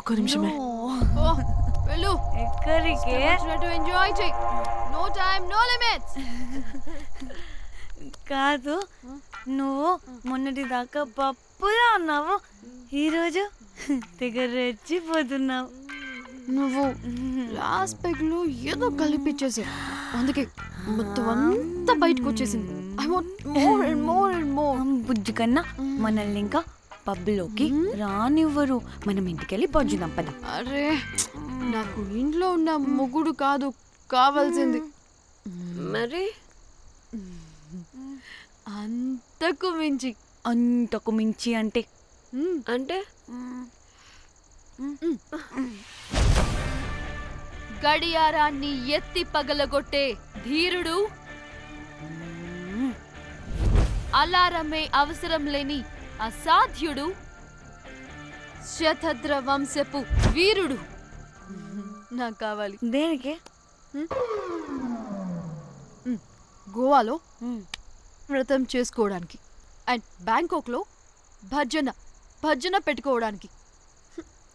ఒక్క నిమిషమే. వెళ్ళు. ఎక్కడికే? ఎంజాయ్ చెయ్. No time no limits. కాదు, నువ్వు మొన్నటి దాకా పప్పులా ఉన్నావు, ఈరోజు తెగ రెచ్చిపోతున్నావు. నువ్వు లాస్ట్ పెగ్ లో ఏదో కలిపిచ్చేసి అందుకే మొత్తం అంతా బయటకు వచ్చేసింది. I want more and more and more. Bujju కన్నా మనల్ని ఇంకా పబ్లోకి రానివ్వరు. మనం ఇంటికెళ్ళి పొజ్జుదాం పద. అరే నాకు ఇంట్లో ఉన్న మొగుడు కాదు కావాల్సింది. మరి అంతకు మించి. అంతకు మించి అంటే అంటే గడియారాన్ని ఎత్తి పగలగొట్టే ధీరుడు, అలారమే అవసరం లేని అసాధ్యుడు, శతద్ర వంశపు వీరుడు నాకు కావాలి. దేనికి? గోవాలో వ్రతం చేసుకోవడానికి అండ్ బ్యాంకాక్లో భజన పెట్టుకోవడానికి.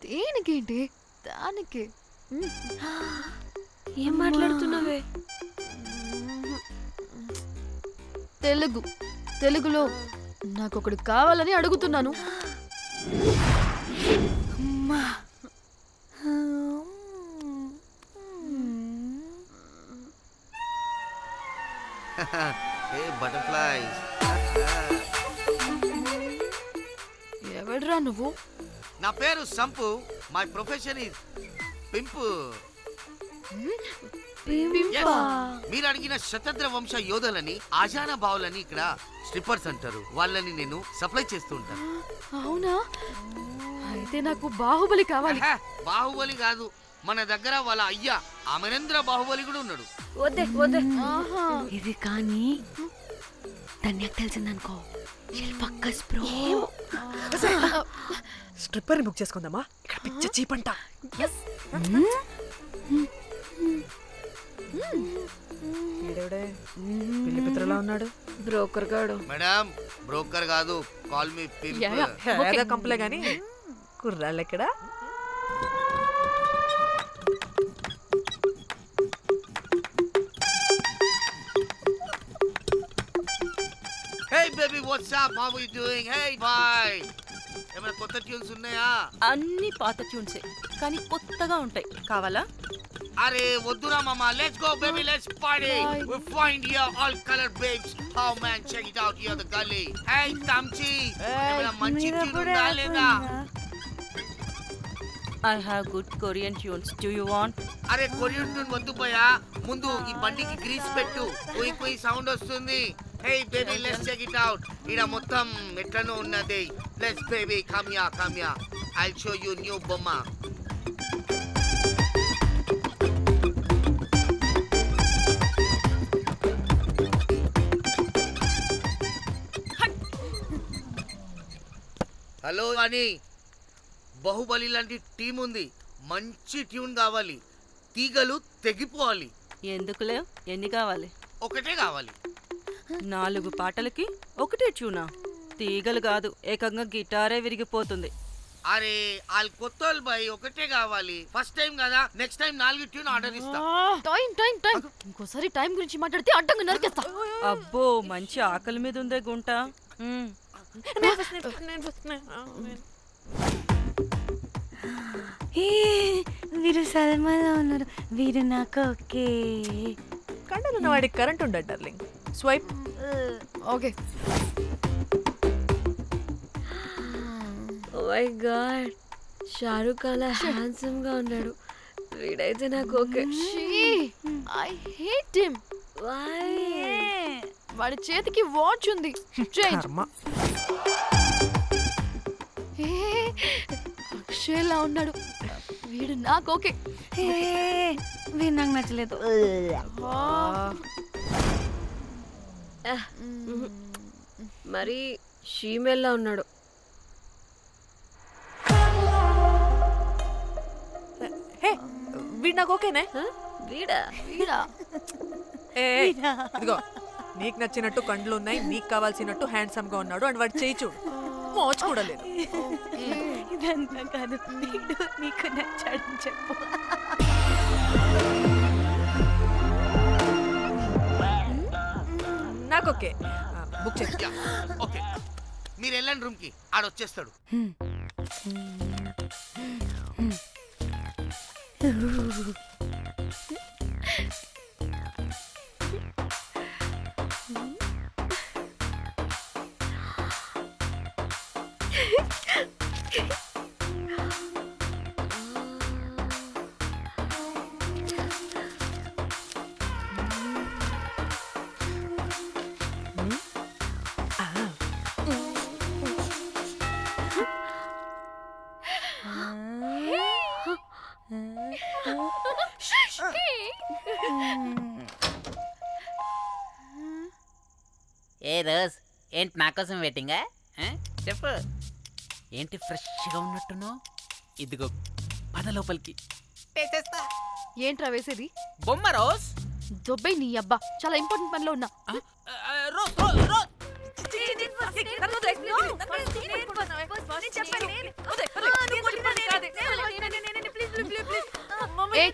దేనికేంటి? దానికి. ఏం మాట్లాడుతున్నావే? తెలుగులో నాకొకడు కావాలని అడుగుతున్నాను. బటర్ఫ్లైస్. ఎవడ్రా నువ్వు? నా పేరు Sampu. My profession is pimp. మీరు అడిగిన శతద్ర వంశ యోధులని, ఆజానా బావులని ఇక్కడ స్ట్రిప్పర్స్ అంటారు. వాళ్ళని నేను సప్లై చేస్తూ ఉంటాను. అవునా? అయితే నాకు బాహుబలి కావాలి. బాహుబలి కాదు, మన దగ్గర వాళ్ళ అయ్యా అమరేంద్ర బాహుబలి కూడా ఉన్నాడు. వద్దే వద్దే. ఇది కానీ ధన్యకు తెలిసిందనుకో, ఫక్కస్ బ్రో. స్ట్రిప్పర్ బుక్ చేసుకుందామా? ఇక్కడ పిచ్చ చీపంట. పిల్లి పిత్రలా ఉన్నాడు. బ్రోకర్ గాడు. మేడం బ్రోకర్ కాదు, కాల్ మీ పింప్. కంపలే గాని కుర్రాళ్ళు ఎక్కడ? Hey baby, what's up? How are you doing? Hey bye. ఏమైనా కొత్త ట్యూన్స్ ఉన్నాయా? అన్ని పాత ట్యూన్సే కానీ కొత్తగా ఉంటాయి. కావాలా? అరే వద్దురా మామా. Let's go baby, let's party. We find here all color babes. Oh man, check it out here the gully. Hey Tamchi, ఏమైనా మంచి ట్యూన్ ఉందా లేదా? I have good Korean tunes. Do you want? అరే కొరియన్ ట్యూన్ వద్దు పోయా. ముందు ఈ బండికి గ్రీస్ పెట్టు. కొయి కొయి సౌండ్ వస్తుంది. Hey baby, let's check it out. ఇడ మొత్తం ఎట్లనో ఉన్నది. Let's baby, come here. I'll show you new bomma. Hello అని బాహుబలి లాంటి టీం ఉంది. మంచి ట్యూన్ కావాలి. తీగలు తెగిపోవాలి. ఎందుకులే, ఎన్ని కావాలి? ఒకటే కావాలి. 4 పాటలకి ఒకటే ట్యూనా? తీగలు కాదు, ఏకంగా గిటారే విరిగిపోతుంది. అరే వాళ్ళు కొత్త వాళ్ళు బాయ్, ఒకటే కావాలి. ఫస్ట్ టైం కదా, నెక్స్ట్ టైం 4 ట్యూన్ ఆర్డర్ ఇస్తా. టైం ఇంకోసారి టైం గురించి మాట్లాడితే అడ్డంగా నరికేస్తా. అబ్బో, మంచి ఆకలి మీద ఉందే గుంట. వీరు సల్మాలో ఉన్నారు. వీరు నాకు ఓకే. కండలు ఉన్న వాడికి కరెంట్ ఉండదు darling. Swipe. Okay. Oh my god, Shahrukh అలా హ్యాండ్సమ్ గా ఉన్నాడు. వీడైతే నాకు ఓకే. I hate him. వాడి చేతికి వాచ్ ఉంది. అక్షయ్లా ఉన్నాడు. వీడు నాకు ఓకే. వీడు నాకు నచ్చలేదు. మరి షీమేల్లా ఉన్నాడు. వీడు నాకు ఓకేనే. వీడా? ఇదిగో, నీకు నచ్చినట్టు కండ్లు ఉన్నాయి, నీకు కావాల్సినట్టు హ్యాండ్సమ్ గా ఉన్నాడు అండ్ వాడు చేయి చూడు. మోచు కూడా లేదు. ఇదంతా కాదు, వీడు నీకు నచ్చాడని చెప్పు. నాకు ఓకే. బుక్ చేసి ఓకే, మీరు వెళ్ళండి రూమ్ కి, ఆడొచ్చేస్తాడు. ఏ రోజ్, ఏంటి నా కోసం వెయిటింగా? చెప్పు, ఏంటి ఫ్రెష్గా ఉన్నట్టున్నావు? ఇదిగో పద లోపలికి. పేచేస్తా. ఏంట్రా వేసేది? బొమ్మ రోజ్. దొబ్బై నీ అబ్బా, చాలా ఇంపార్టెంట్ పనిలో ఉన్నా. Rose Rose rose. ఏయ్,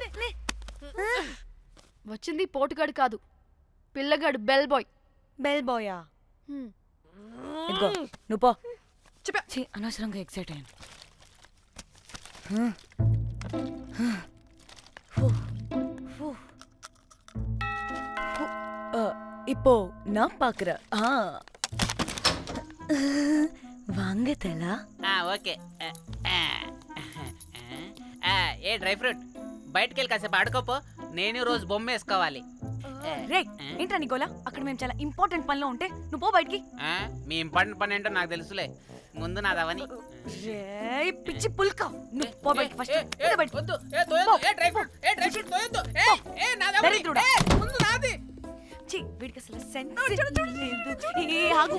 వచ్చింది పోటుగాడు కాదు, పిల్లగాడు బెల్ బాయ్. బెల్ బాయా? ఇదిగో నువ్వు పో. ఛీ, అనవసరంగా ఎక్సైట్ అయ్యాను. இப்போ நான் பாக்குறேன். வாங்கதலா? ఓకే. ఏ డ్రై ఫ్రూట్, బయటికి వెళ్ళి కాసేపు ఆడుకోపో. నేను రోజు బొమ్మ వేసుకోవాలి. రే, ఏంట్రా నికోలా? అక్కడ మేము చాలా ఇంపార్టెంట్ పనిలో ఉంటే నువ్వు పో బయటికి. మీ ఇంపార్టెంట్ పని ఏంటో నాకు తెలుసులే, ముందు నాదవని. రే పిచ్చి పుల్క, నువ్వు పో బయటికి ఫస్ట్. వద్దు, డ్రై ఫ్రూట్, డ్రై ఫ్రూట్ తోయొద్దు. నాదవని. దరిద్రుడా. ముందు నాది. ఛీ, వీడికి అసలు సెన్స్ లేదు. ఏ ఆగు.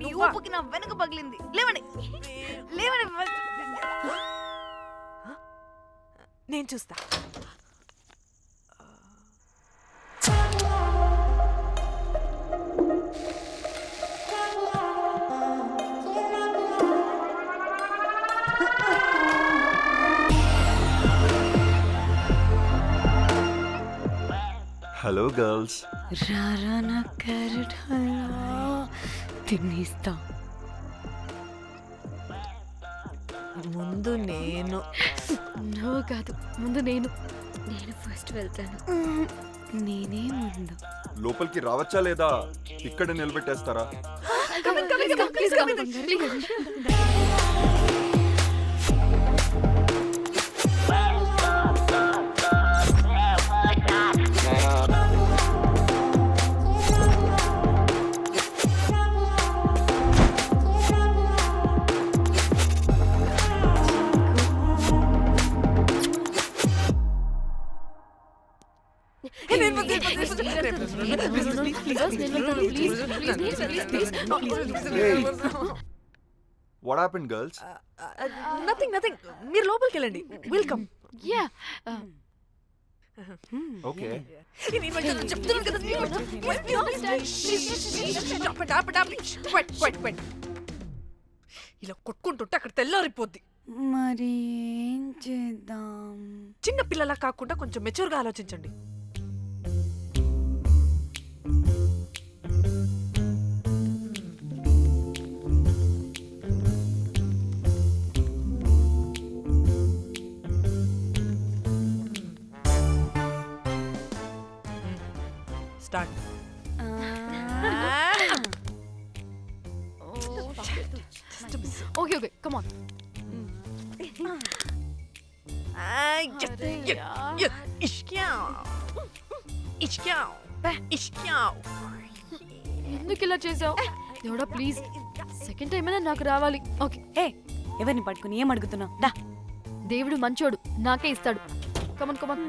నీ ఊపుకి నా వెనక పగిలింది. లేవండి, లేవండి. నేను చూస్తా. Hello girls. రారా నా క్యారెట్ హల్వా తినేస్తా. ముందు నేను. నువ్వు కాదు, ముందు నేను. నేను ఫస్ట్ వెళ్తాను. నేనే ముందు. లోపలికి రావచ్చా లేదా ఇక్కడ నిలబెట్టేస్తారా? What happened girls? Nothing nothing, మీరు లోపలికి వెళ్ళండి. వెల్కమ్. Yeah, okay. ఇలా కొట్టుకుంటుంటే అక్కడ తెల్లారిపోద్ది. మరి ఏం చేద్దాం? చిన్న పిల్లలా కాకుండా కొంచెం మెచ్యూర్గా ఆలోచించండి. Start. Okay okay, come on. ఎందుకు ఇలా చేసావు? దేవుడా ప్లీజ్, సెకండ్ టైం అయినా నాకు రావాలి. ఓకే. ఏ, ఎవరిని పట్టుకుని ఏం అడుగుతున్నావు? డా. దేవుడు మంచోడు, నాకే ఇస్తాడు. Come on come on.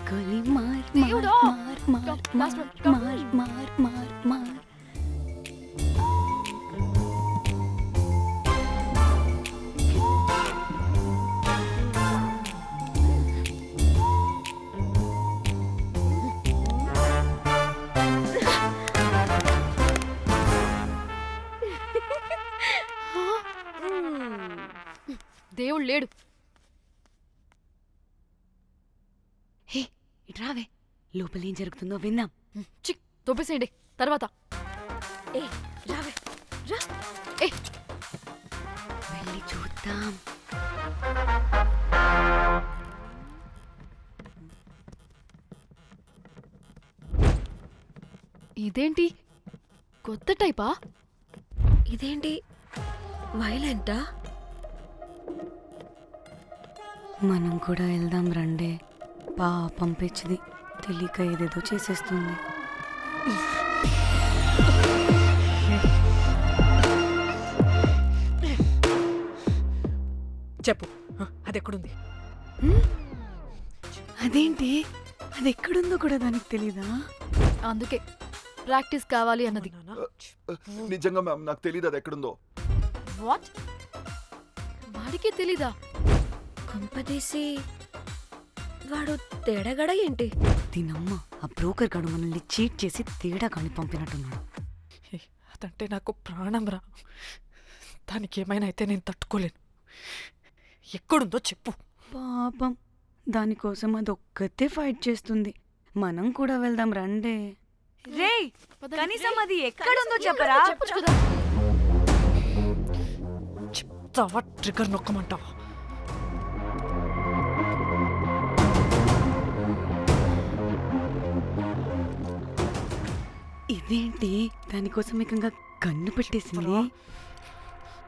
గోలీ మార్ దేవుడా. మార్ మార్ Last one, మార్ come. మార్ మార్ మార్. వచ్చేవాడు లేడు. హే ఇటు రావే, లోపల ఏం జరుగుతుందో విందాం. చిక్ తోపేసేయండి తర్వాత. ఏ రావే రా. ఏ వెళ్ళి చూద్దాం. ఇదేంటి కొత్త టైపా? ఇదేంటి వైలెంటా? మనం కూడా వెళ్దాం రండే. పాపం పిచ్చిది, తెలియక ఏదేదో చేసేస్తుంది. చెప్పు అది ఎక్కడుంది? అదేంటి, అది ఎక్కడుందో కూడా దానికి తెలీదా? అందుకే ప్రాక్టీస్ కావాలి అన్నది. నిజంగా మ్యామ్ నాకు తెలియదు అది ఎక్కడుందో. వాట్? వాడికి తెలీదా? కొంపదీసి వాడు తేడాగడ ఏంటి? దీనమ్మ, ఆ బ్రోకర్ గాడు మనల్ని చీట్ చేసి తేడా కాని పంపినట్టున్నాడు. అదంటే నాకు ప్రాణం రా. దానికి ఏమైనా అయితే నేను తట్టుకోలేను. ఎక్కడుందో చెప్పు. పాపం, దానికోసం అది ఒక్కతే ఫైట్ చేస్తుంది. మనం కూడా వెళ్దాం రండే. రేయ్, కనీసం అది ఎక్కడుందో చెప్పరా? చెప్పొచ్చు కదా. చెప్తావా? ట్రిగర్ నొక్కమంటావా? ఇదేంటి, దానికోసం ఏకంగా కన్ను పెట్టేసింది. చెప్పు,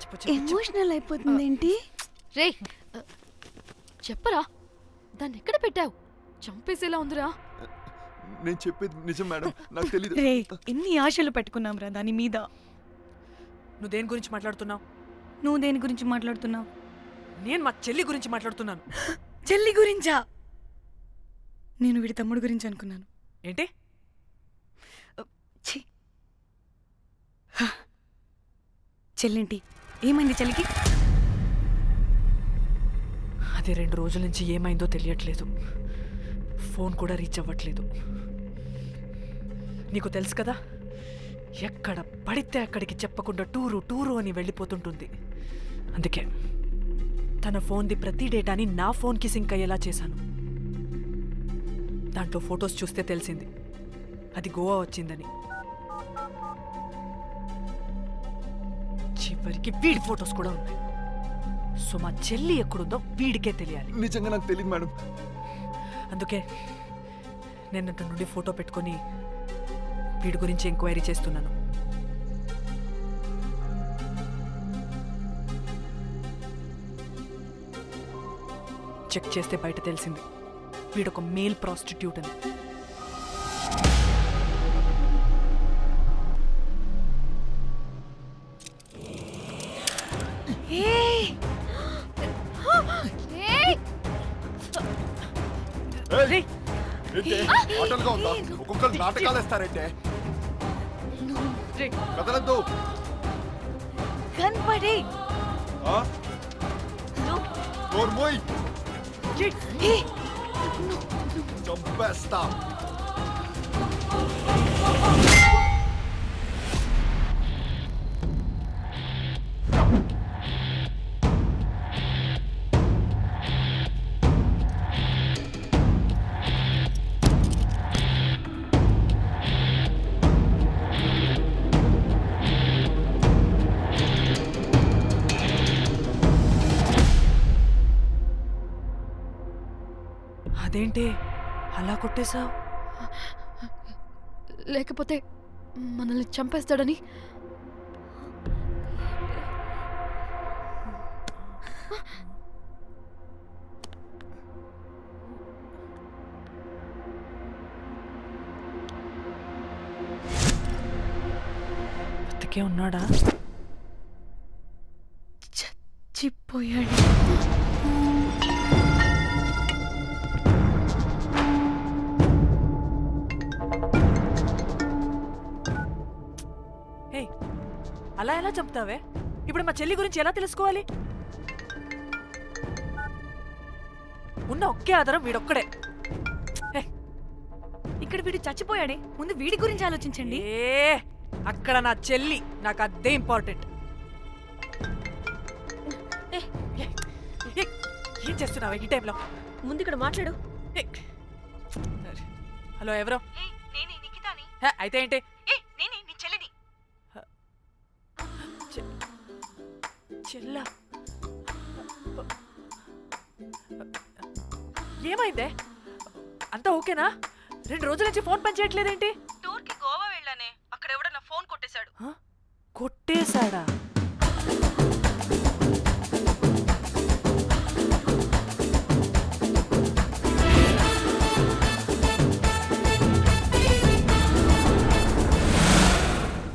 చెప్పు, చెప్పు. ఎమోషనల్ అయిపోతుంది ఏంటి? రే చెప్పరా, దాన్ని ఎక్కడ పెట్టావు? చంపేసేలా ఉందిరా. నేను చెప్పేది నిజం మేడం, నాకు తెలీదు. రే, ఎన్ని ఆశలు పెట్టుకున్నాం రా దాని మీద. నువ్వు దేని గురించి మాట్లాడుతున్నావు? నువ్వు దేని గురించి మాట్లాడుతున్నావు? నేను మా చెల్లి గురించి మాట్లాడుతున్నాను. చెల్లి గురించా? నేను వీడి తమ్ముడు గురించి అనుకున్నాను. ఏంటి? ఛీ. చెల్లింటి ఏమైంది చెల్లికి? అది 2 రోజుల నుంచి ఏమైందో తెలియట్లేదు. ఫోన్ కూడా రీచ్ అవ్వట్లేదు. నీకు తెలుసు కదా, ఎక్కడ పడితే అక్కడికి చెప్పకుండా టూరు అని వెళ్ళిపోతుంటుంది. అందుకే తన ఫోన్ది ప్రతి డేటాని నా ఫోన్కి సింక్ అయ్యేలా చేశాను. దాంట్లో ఫొటోస్ చూస్తే తెలిసింది అది గోవా వచ్చిందని. చివరికి వీడి ఫొటోస్ కూడా ఉన్నాయి. సో మా చెల్లి ఎక్కడుందో వీడికే తెలియాలి. నిజంగా నాకు తెలియదు మేడం. అందుకే నేను అతని నుండి ఫోటో పెట్టుకొని వీడి గురించి ఎంక్వైరీ చేస్తున్నాను. చెక్ చేస్తే బయట తెలిసింది వీడొక మేల్ ప్రాస్టిట్యూట్ అని. ఏంటి ఆటలుగా ఉందా? ఒక్కొక్కరు నాటకాలు వేస్తారంటే కదలద్దు. కనపడే నోర్మోయ్, చంపేస్తా. అదేంటి అలా కొట్టేశావు? లేకపోతే మనల్ని చంపేస్తాడని. బతికే ఉన్నాడా? చచ్చిపోయాడు. అలా ఎలా చెప్తావే? ఇప్పుడు మా చెల్లి గురించి ఎలా తెలుసుకోవాలి? ఉన్న ఒకే ఆధారం వీడొక్కడే. ఇక్కడ వీడు చచ్చిపోయాడే, ముందు వీడి గురించి ఆలోచించండి. అక్కడ నా చెల్లి, నాకు అదే ఇంపార్టెంట్. ఏం చేస్తున్నావు ఈ టైంలో? ముందు ఇక్కడ మాట్లాడు. హలో, ఎవరో? హే, అయితే ఏంటి? చెల్లా, ఏమైందే? అంతా ఓకేనా? 2 రోజుల నుంచి ఫోన్ పని చేయట్లేదేంటి? టూర్కి గోవా వెళ్ళానే, అక్కడ ఎవడో నా ఫోన్ కొట్టేశాడు. కొట్టేశాడా?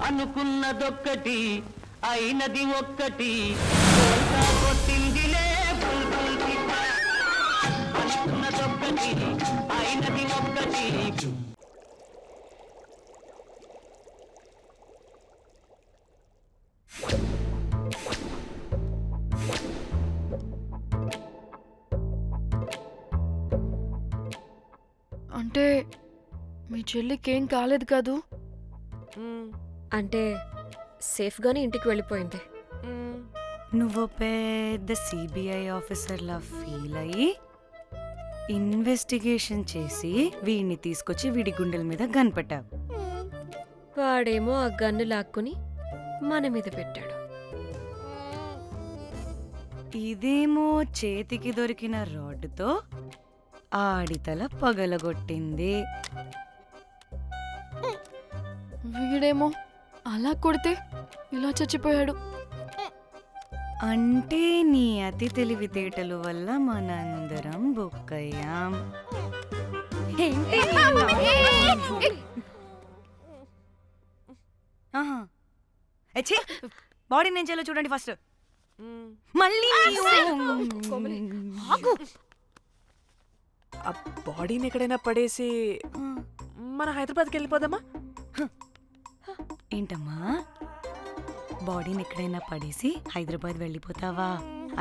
అనుకున్నదొక్కటి అయినది ఒక్కటి కొట్టిందిలే బుల్బుల్ పిట్ట. అనుకున్నదొక్కటి అయినది ఒక్కటి. అంటే మీ చెల్లికేం కాలేదు కాదు? అంటే సేఫ్గానే ఇంటికి వెళ్ళిపోయింది. నువ్వు పెద్ద సిబిఐ ఆఫీసర్లా ఫీల్ అయ్యి ఇన్వెస్టిగేషన్ చేసి వీడిని తీసుకొచ్చి వీడి గుండెల మీద కనిపెట్టావు. వాడేమో ఆ గన్ను లాక్కుని మన మీద పెట్టాడు. ఇదేమో చేతికి దొరికిన రాడ్డుతో ఆడితల పగలగొట్టింది. వీడేమో అలా కొడితే ఇలా చచ్చిపోయాడు. అంటే నీ అతి తెలివితేటలు వల్ల మనందరం బుక్కయ్యాం. ఏంటి? ఆహా. ఎచ్చి, బాడీ నేను చేయాలో చూడండి ఫస్ట్. మళ్ళీ ఆ బాడీని ఎక్కడైనా పడేసి మన హైదరాబాద్కి వెళ్ళిపోదామా? ఏంటమ్మా, బాడీని ఎక్కడైనా పడేసి హైదరాబాద్ వెళ్ళిపోతావా?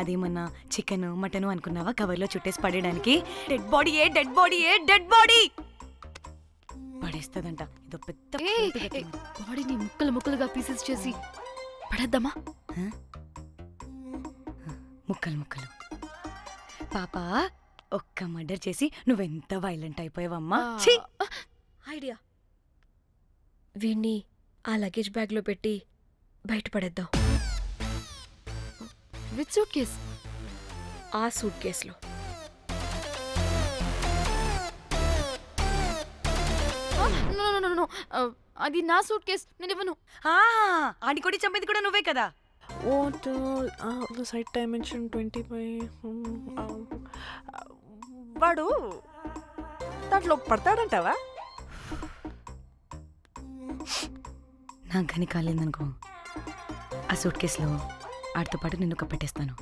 అదేమన్నా చికెన్ మటన్ అనుకున్నావా కవర్లో చుట్టేసి పడేయడానికి? డెడ్ బాడీ ఏ డెడ్ బాడీ ఏ డెడ్ బాడీ పడేస్తుందంట. ఇదో పెద్ద బాడీని ముక్కలు ముక్కలుగా పీసెస్ చేసి పడేద్దామా? ముక్కలు ముక్కలు. పాప, ఒక్క మర్డర్ చేసి నువ్వెంత వైలెంట్ అయిపోయావమ్మా. ఛీ! ఐడియా, వీణ్ణి ఆ లగేజ్ బ్యాగ్లో పెట్టి బయటపడేద్దాం. With suitcase? ఆ సూట్ కేసులో. అది నా సూట్ కేస్, నేను ఇవ్వను. ఆడి కొట్టి చంపేది కూడా నువ్వే కదా. Site dimension 25. వాడు దాంట్లో పడతాడంటావా? నాకు కానీ కాలేదనుకో, ఆ సూట్ కేసులో ఆడితో పాటు నిన్ను కప్పెట్టేస్తాను.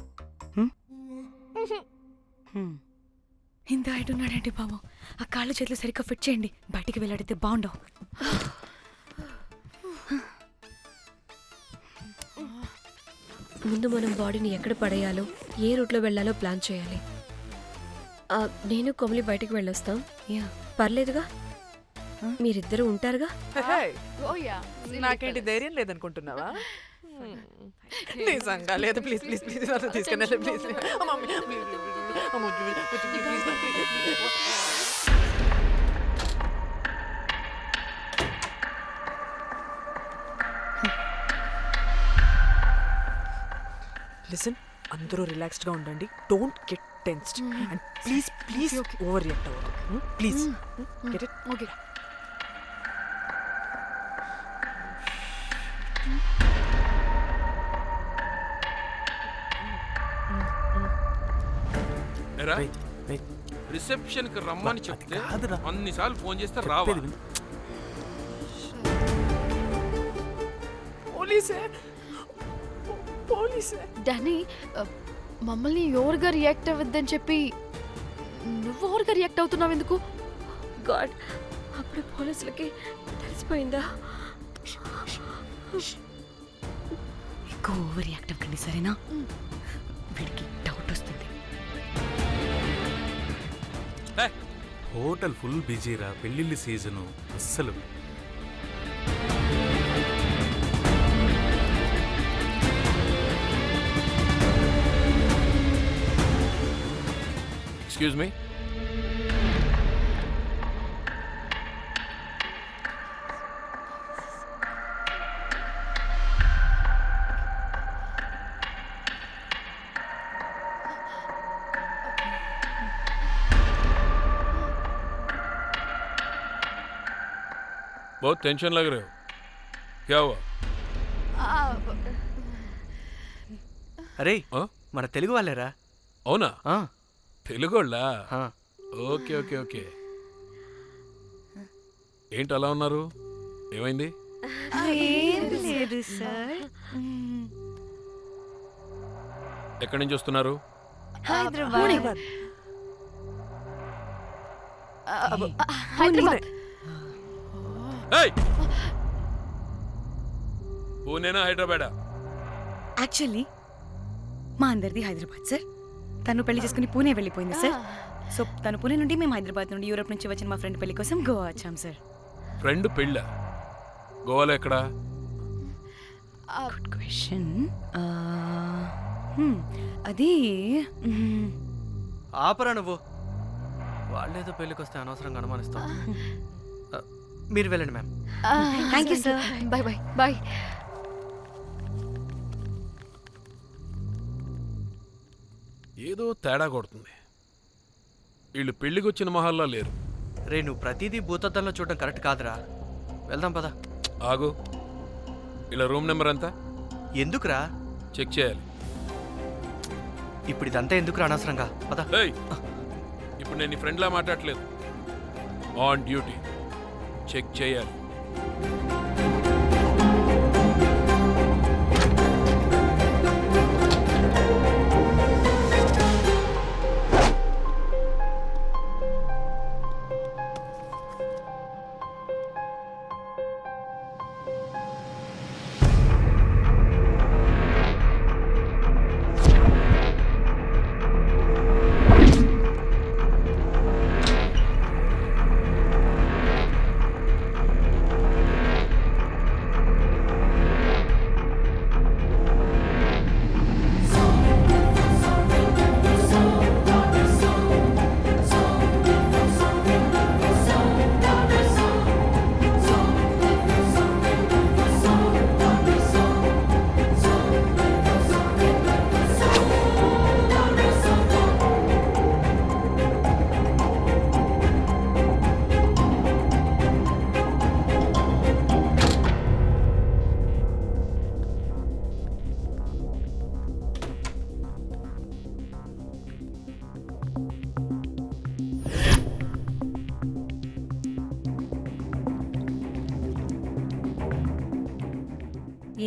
ఇంత హైట్ ఉన్నాడంటే బాబు, ఆ కాళ్ళు చేతులు సరిగ్గా ఫిట్ చేయండి, బయటికి వెళ్ళాడితే బాగుండవు. ముందు మనం బాడీని ఎక్కడ పడేయాలో, ఏ రూట్లో వెళ్ళాలో ప్లాన్ చేయాలి. నేను కొమలి బయటికి వెళ్ళొస్తాం. పర్లేదుగా, మీరిద్దరూ ఉంటారుగా. నాకేంటి ధైర్యం లేదనుకుంటున్నావా? నిజంగా లేదు. ప్లీజ్ ప్లీజ్ ప్లీజ్ తీసుకెళ్ళి ప్లీజ్. లిసన్, అందరూ రిలాక్స్డ్గా ఉండండి. Don't get tensed and please please overreact అవ్వదు. Please get it? Okay. Reception కి రమ్మని చెప్తే అన్నిసార్లు ఫోన్ చేస్తే రావా? పోలీసే. డానీ, మమ్మల్ని ఓవర్గా రియాక్ట్ అవ్వద్దని చెప్పి నువ్వు ఓవర్గా రియాక్ట్ అవుతున్నావు ఎందుకు? గాడ్, అప్పుడు పోలీసులకి తెలిసిపోయిందా? ఎక్కువ ఓవర్ రియాక్ట్ అవ్వకండి, సరేనా? వీడికి డౌట్ వస్తుంది. హోటల్ ఫుల్ బిజీరా, పెళ్ళిళ్ళ సీజను అస్సలు. Excuse me. बहुत टेंशन लग रहे हो, क्या हुआ? అరే ఆ? మన తెలుగు వాళ్ళేరా. అవునా? ఆ, తెలుగోళ్ళా? ఆ. Okay okay okay. ఏంటి అలా ఉన్నారు? ఏమైంది? ఏం లేదు సార్. ఎక్కడి నుంచి వస్తున్నారు? హైదరాబాద్. హైదరాబాద్. ఏయ్! పూణేనా హైదరాబాదా? యాక్చువల్లీ మా అందరిది హైదరాబాద్ సార్. తను పెళ్లి చేసుకుని పూణే వెళ్ళిపోయింది సార్. సో తను పూణే నుండి మేము హైదరాబాద్ నుండి యూరోప్ నుంచి వచ్చిన మా ఫ్రెండ్ పెళ్లి కోసం గోవా వచ్చాం సార్. ఫ్రెండ్ పెళ్ళా? గోవాలో ఎక్కడా? Good question. అది ఆపరా నువ్వు. వాళ్ళేదో పెళ్ళికి వస్తే అనవసరంగా అనుమానిస్తాం. మీరు వెళ్ళండి ma'am. Thank you sir. Bye bye bye. ఏదో తేడా కొడుతుంది. వీళ్ళు పెళ్లికి వచ్చిన మహల్లా లేరు. రే నువ్వు ప్రతిదీ భూతద్దంలో చూడడం కరెక్ట్ కాదురా. వెళ్దాం పదా. ఆగు. ఇలా రూమ్ నెంబర్ ఎంత? ఎందుకురా? చెక్ చేయాలి. ఇప్పుడు ఇదంతా ఎందుకురా అనవసరంగా? పదా. ఏయ్! ఇప్పుడు నేను నీ ఫ్రెండ్లా మాట్లాడట్లేదు. ఆన్ డ్యూటీ చెక్ చేయాలి.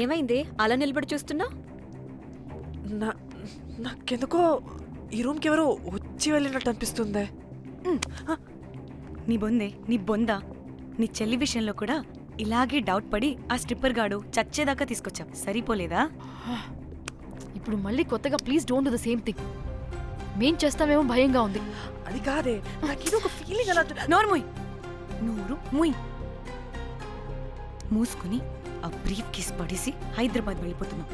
ఏమైంది అలా నిలబడి చూస్తున్నా? నాకెందుకో ఈ రూమ్కి ఎవరో వచ్చి వెళ్ళినట్టు అనిపిస్తుంది. నీ బొందే, నీ బొందా, నీ చెల్లి విషయంలో కూడా ఇలాగే డౌట్ పడి ఆ స్ట్రిప్పర్ గాడు చచ్చేదాకా తీసుకొచ్చాం. సరిపోలేదా? ఇప్పుడు మళ్ళీ కొత్తగా please don't do the same thing. మేం చేస్తామేమో భయంగా ఉంది. అది కాదే, నాకేదో ఒక ఫీలింగ్ అలా. నోరు ముయ్, నోరు ముయ్. మూసుకుని ఆ బ్రీఫ్ కేస్ పడేసి హైదరాబాద్ వెళ్ళిపోతున్నాం.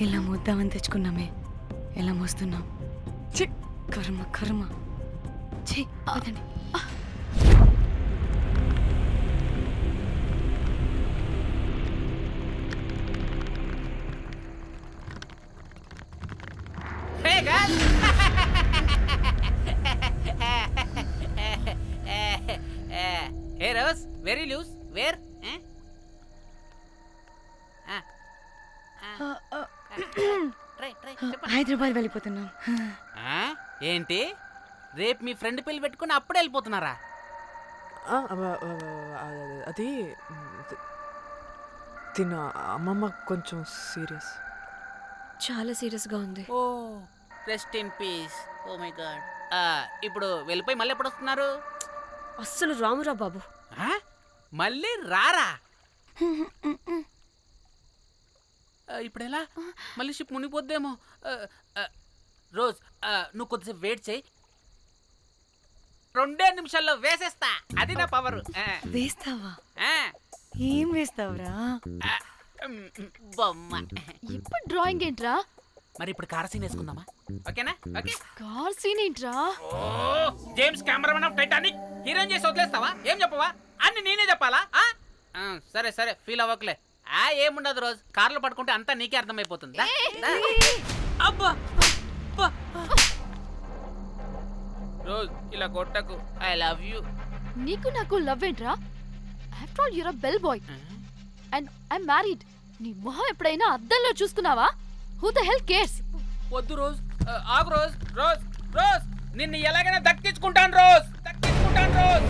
ఇలా మోద్దామని తెచ్చుకున్నామే, ఎలా మోస్తున్నాం? కర్మ కర్మ. ఛీ, వదండి. Hey guys! Hey Rose, very loose. Where? Try. Hyderabad వెళ్ళిపోతున్నాం. ఏంటి? రేపు మీ ఫ్రెండ్ పెళ్లి పెట్టుకుని అప్పుడే వెళ్ళిపోతున్నారా? అది తిన అమ్మమ్మ కొంచెం సీరియస్. చాలా సీరియస్గా ఉంది. Oh rest in peace. Oh my god. ఇప్పుడు వెళ్ళిపోయి మళ్ళీ ఎప్పుడు వస్తున్నారు? అస్సలు రామురా బాబు. మళ్ళీ రారా? ఇప్పుడు ఎలా? మళ్ళీ షిప్ మునిగిపోద్దేమో. రోజ్, నువ్వు కొద్దిసేపు వెయిట్ చేయి. 2 నిమిషాల్లో వేసేస్తా. అది నా పవర్. వేస్తావా? ఏం వేస్తావురా? బొమ్మ. ఇప్పుడు డ్రాయింగ్ ఏంట్రా? మరి ఇప్పుడు కార్ సీన్ వేసుకుందామా? ఓకేనా? ఓకే. కార్ సీన్ ఏంట్రా? Oh James Cameron of Titanic heroine చేసి వదిలేస్తావా? ఏం చెప్పవా? అన్ని నేనే చెప్పాలా? సరే సరే ఫీల్ అవ్వకలే. ఏముండదు రోజు కార్లో పడుకుంటే అంతా నీకే అర్థమైపోతుంది. అబ్బా రోజ్ ఇలా కొట్టకు. I love you. నీకు నాకు లవ్ ఏంట్రా? After all you're a bell boy and I married. నీ మొహం ఎప్పుడైనా అద్దంలో చూసుకున్నావా? Who the hell cares? వద్దు రోజ్. ఆగు రోజ్. రోజ్ రోజ్ నిన్ను ఎలాగైనా దక్కించుకుంటాను రోజ్. దక్కించుకుంటాను రోజ్.